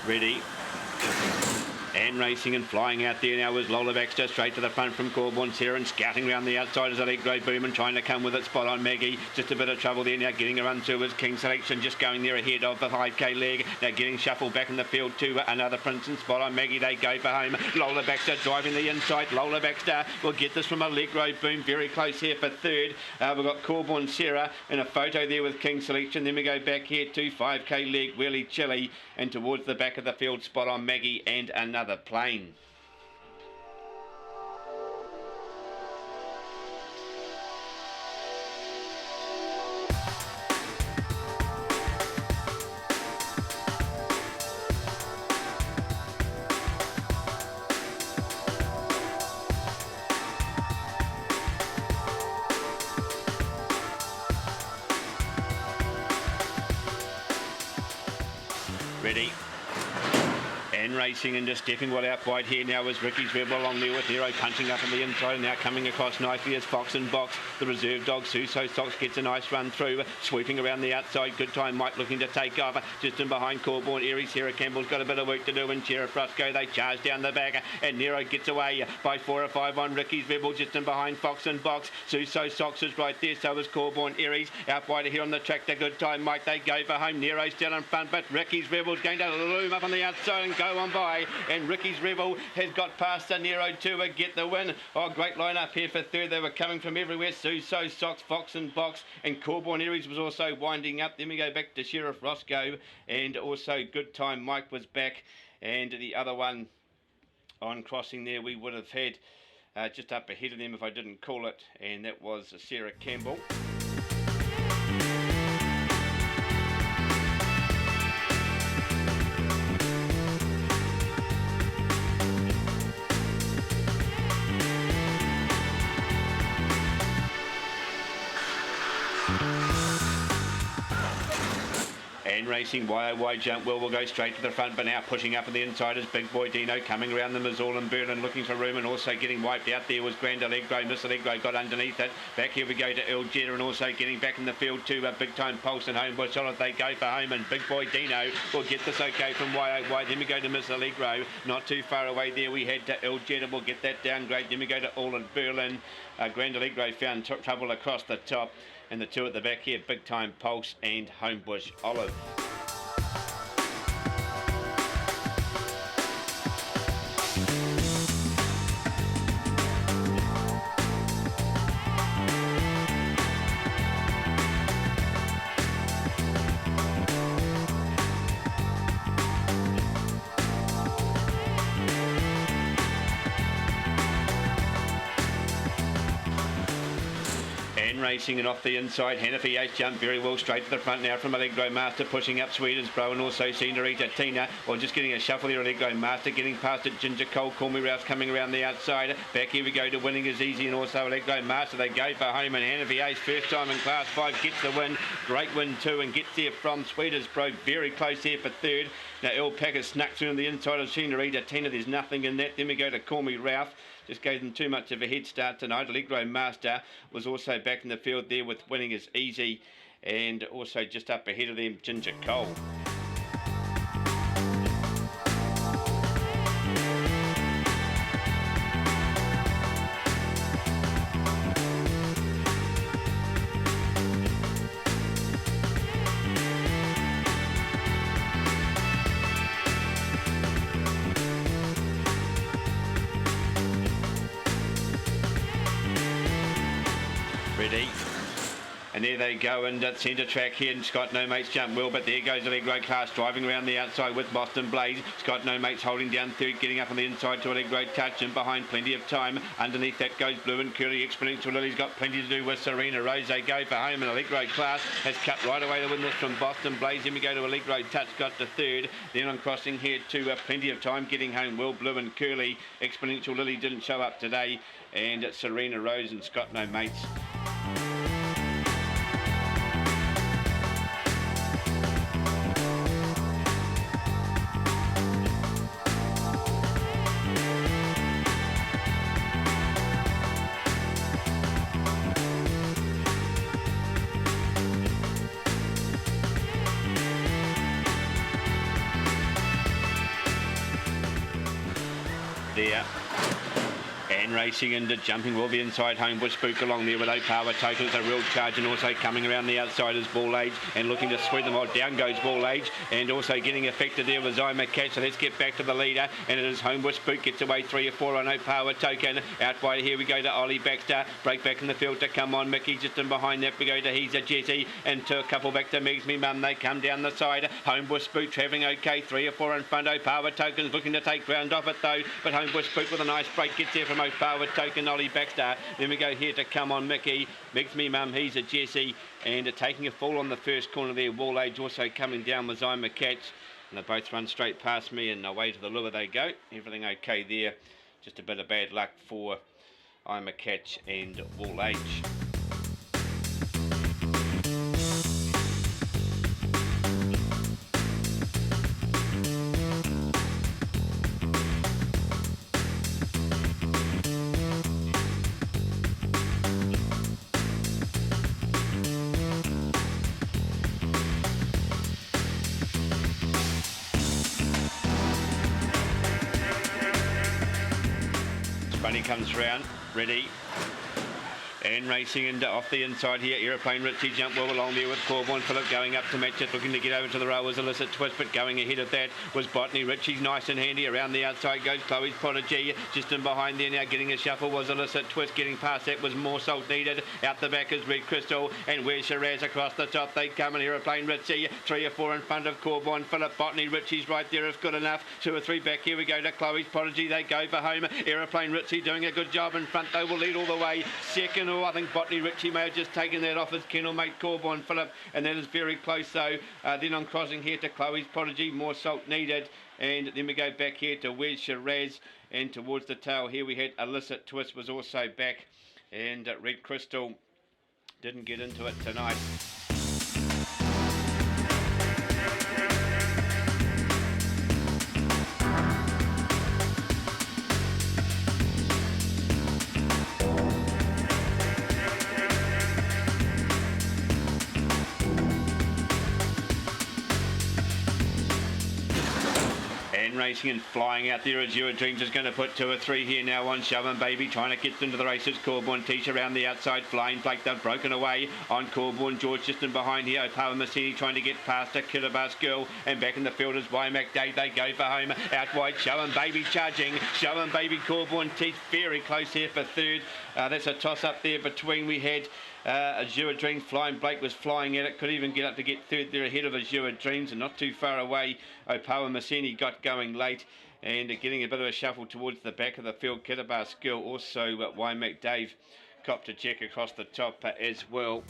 Ready. And racing and flying out there now was Lola Baxter, straight to the front from Corborn Sarah, and scouting around the outside as Elite Grey Boom and trying to come with it. Spot on Maggie, just a bit of trouble there now, getting a run through was King Selection, just going there ahead of the 5k leg. Now getting shuffled back in the field to another Prince and Spot on Maggie. They go for home. Lola Baxter driving the inside. Lola Baxter will get this from Elite Grey Boom, very close here for third. We've got Corborn Sarah in a photo there with King Selection. Then we go back here to 5k leg, Really Chilly, and towards the back of the field, Spot on Maggie and another Plane. Ready. And racing and just stepping well out wide here now is Ricky's Rebel along there with Nero punching up on the inside, and now coming across nicely as Fox and Box. The reserve dog Suso Sox gets a nice run through, sweeping around the outside. Good Time Mike looking to take off. Just in behind Corborn Aries. Sarah Campbell's got a bit of work to do, and Sheriff Rusco, they charge down the back, and Nero gets away by 4 or 5 on Ricky's Rebel. Just in behind Fox and Box. Suso Sox is right there, so is Corborn Aries. Out wide here on the track, the Good Time Mike, they go for home. Nero's still in front, but Ricky's Rebel's going to loom up on the outside and go on by, and Ricky's Rebel has got past the Nero to get the win. Oh, great line up here for third. They were coming from everywhere. Suso Sox, Fox and Box, and Corborn Aries was also winding up. Then we go back to Sheriff Roscoe, and also Good Time Mike was back, and the other one on crossing there we would have had just up ahead of them if I didn't call it, and that was Sarah Campbell. And racing, wide jump, will go straight to the front, but now pushing up on the inside is Big Boy Dino, coming around them is All in Berlin, looking for room, and also getting wiped out there was Grand Allegro. Miss Allegro got underneath it. Back here we go to El Jetta, and also getting back in the field to Big Time Pulse and Homebush Solid. They go for home, and Big Boy Dino will get this okay from YOY. Then we go to Miss Allegro, not too far away there we had to El Jetta, will get that downgrade. Then we go to All in Berlin. Grand Allegro found trouble across the top, and the two at the back here, Big Time Pulse and Homebush Olive. Racing and off the inside, Hannafy Ace jumped very well straight to the front now from Allegro Master, pushing up Sweden's Pro, and also Senorita Tina, or just getting a shuffle there. Allegro Master getting past it, Ginger Cole, Call Me Rouse coming around the outside. Back here we go to Winning Is Easy, and also Allegro Master. They go for home, and Hannafy Ace, first time in Class 5, gets the win. Great win too, and gets there from Sweden's Pro, very close here for third. Now Alpaca snuck through on the inside of Senorita Tina, there's nothing in that. Then we go to Call Me Ralph. Just gave them too much of a head start tonight. Allegro Master was also back in the field there with Winning Is Easy, and also just up ahead of them, Ginger Cole. Ready. And there they go, and at centre track here, and Scott No Mates jump well, but there goes Allegro Class driving around the outside with Boston Blaze. Scott No Mates holding down third, getting up on the inside to Allegro Touch, and behind Plenty of Time. Underneath that goes Blue and Curly. Exponential Lily's got plenty to do with Serena Rose. They go for home, and Allegro Class has cut right away to win this from Boston Blaze. Then we go to Allegro Touch, got to third. Then on crossing here to Plenty of Time, getting home well, Blue and Curly. Exponential Lily didn't show up today, and Serena Rose and Scott No Mates. there. And racing into jumping will be inside Homebush Spook along there with O'Power Token. It's a real charge, and also coming around the outside is Ball Age and looking to sweep them all. Down goes Ball Age, and also getting affected there was I'm a Catch. So let's get back to the leader, and it is Homebush Spook gets away 3 or 4 on O'Power Token. Out wide here we go to Ollie Baxter. Break back in the field to come on Mickey. Just in behind that we go to He's a Jetty, and to a couple back to Megs Me Mum. They come down the side. Homebush Spook travelling okay. 3 or 4 in front. O'Power Token's looking to take ground off it though, but Homebush Spook with a nice break gets there from O'Power Token, Ollie Baxter. Then we go here to come on Mickey. Megs Me Mum, He's a Jessie, and taking a fall on the first corner there. Wall Age also coming down was I'm a Catch, and they both run straight past me, and away to the lure they go. Everything okay there. Just a bit of bad luck for I'm a Catch and Wall Age. Bunny comes round, ready. And racing into off the inside here, Aeroplane Richie jump well along there with Corborn Phillip going up to match it, looking to get over to the row was Illicit Twist, but going ahead of that was Botany. Richie's nice and handy. Around the outside goes Chloe's Prodigy. Just in behind there now, getting a shuffle was Illicit Twist. Getting past that was More Salt Needed. Out the back is Red Crystal, and where's Shiraz across the top? They come in Aeroplane Richie. 3 or 4 in front of Corborn Phillip. Botany Richie's right there if good enough. 2 or 3 back. Here we go to Chloe's Prodigy. They go for home. Aeroplane Richie doing a good job in front. They will lead all the way. Second, I think Botany Richie may have just taken that off his kennel mate Corborn Phillip, and that is very close though. Then on crossing here to Chloe's Prodigy, More Salt Needed, and then we go back here to Where's Shiraz, and towards the tail here we had Illicit Twist was also back, and Red Crystal didn't get into it tonight. Racing and flying out there as Your Dreams is going to put 2 or 3 here now on Shovin' Baby, trying to get into the races. Corborn Teach around the outside, Flying Blake, they've broken away on Corborn. George just in behind here, O'Power Massini trying to get past a Kiribati Girl, and back in the field is Wymack Day. They go for home, out wide, Shovin' Baby charging, Shovin' Baby, Corborn Teach very close here for third. That's a toss up there between, we had Azure Dreams. Flying Blake was flying at it, could even get up to get third there ahead of Azure Dreams, and not too far away. O'Power Massini got going late and getting a bit of a shuffle towards the back of the field. Kiribati Girl also, Wymack Dave copped a check across the top as well.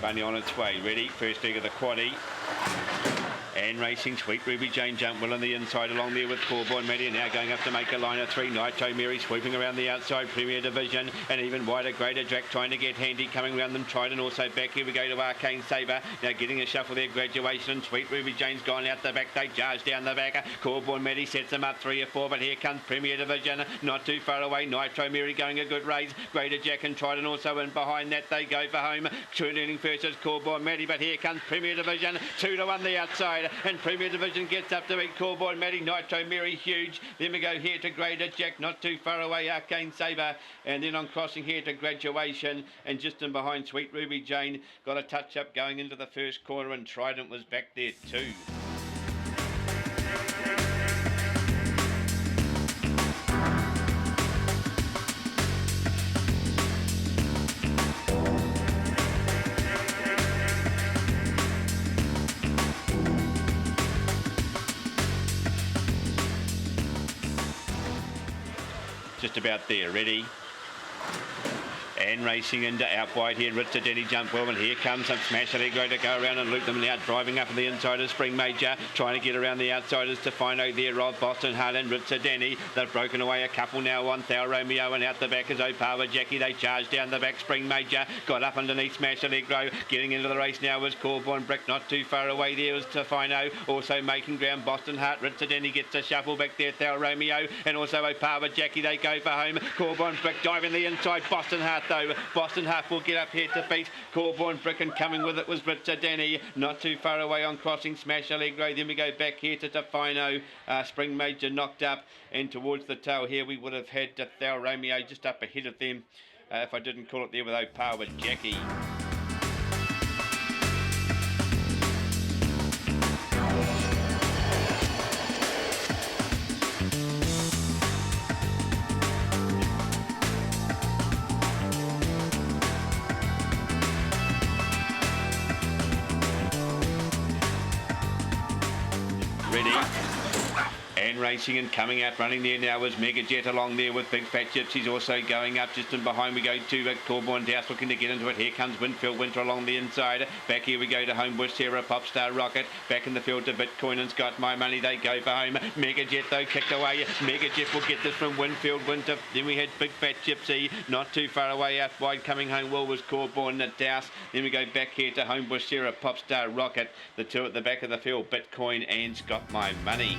Bunny on its way, ready, first leg of the quaddie. And racing, Sweet Ruby Jane jump well on the inside along there with Corborn Maddie, now going up to make a line of 3. Nitro Mary sweeping around the outside, Premier Division, and even wider Greater Drac trying to get handy, coming around them, Trident also back. Here we go to Arcane Saber, now getting a shuffle there, Graduation, Sweet Ruby Jane's gone out the back, they charge down the back. Corborn Maddie sets them up 3 or 4, but here comes Premier Division, not too far away. Nitro Mary going a good race, Greater Jack and Trident also, and behind that they go for home. Turning first is Corborn Maddie, but here comes Premier Division, 2 to 1 the outside, and Premier Division gets up to beat Corborn Maddie. Nitro Mary huge. Then we go here to Greater Jack, not too far away, Arcane Saber, and then on crossing here to Graduation, and just in behind Sweet Ruby Jane got a touch up going into the first corner, and Trident was back there too. Just about there, ready. And racing into out wide here. Ritzer Denny jump well, and here comes some Smash Allegro to go around and loop them now. Driving up on the inside of Spring Major, trying to get around the outsiders to find out there of Boston Hart and Ritzer Denny. They've broken away a couple now on Thou Romeo, and out the back is Opawa Jackie. They charge down the back. Spring Major got up underneath Smash Allegro. Getting into the race now was Corborn Brick. Not too far away there was Tofino. Also making ground Boston Hart. Ritzer Denny gets a shuffle back there. Thou Romeo and also Opawa Jackie. They go for home. Corborn Brick diving the inside. Boston Hart though. Boston Hart will get up here to beat Corborn Brick, and coming with it was Ritzer Denny. Not too far away on crossing Smash Allegro. Then we go back here to Tofino. Spring Major knocked up, and towards the tail here we would have had Thou Romeo just up ahead of them if I didn't call it there with Opawa Jackie. Ready. And racing and coming out running there now was Mega Jet along there with Big Fat Chips. He's also going up just in behind. We go to Corborn Douse looking to get into it. Here comes Winfield Winter along the inside. Back here we go to Homebush Sarah Popstar Rocket. Back in the field to Bitcoin and Scott My Money. They go for home. Mega Jet though kicked away. Mega Jet will get this from Winfield Winter. Then we had Big Fat Gypsy not too far away out wide. Coming home well was Corborn Douse. Then we go back here to Homebush Sarah Popstar Rocket. The two at the back of the field, Bitcoin and Scott My Money.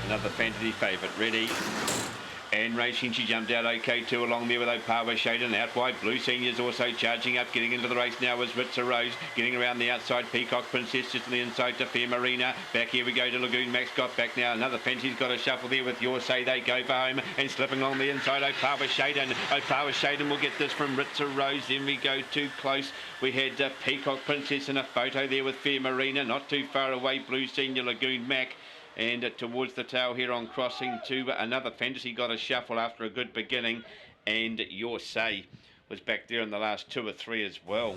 Another fantasy favourite, ready. And racing, she jumped out okay too along there with Opawa Shaden out wide. Blue Senior's also charging up. Getting into the race now was Ritzer Rose. Getting around the outside, Peacock Princess just on the inside to Fair Marina. Back here we go to Lagoon Max. Got back now. Another fantasy's got a shuffle there with Your Say. They go for home. And slipping along the inside, Opawa Shaden. Opawa Shaden will get this from Ritzer Rose. Then we go too close. We had Peacock Princess in a photo there with Fair Marina. Not too far away, Blue Senior, Lagoon Mac. And towards the tail here on crossing to another fantasy got a shuffle after a good beginning, and Your Say was back there in the last 2 or 3 as well.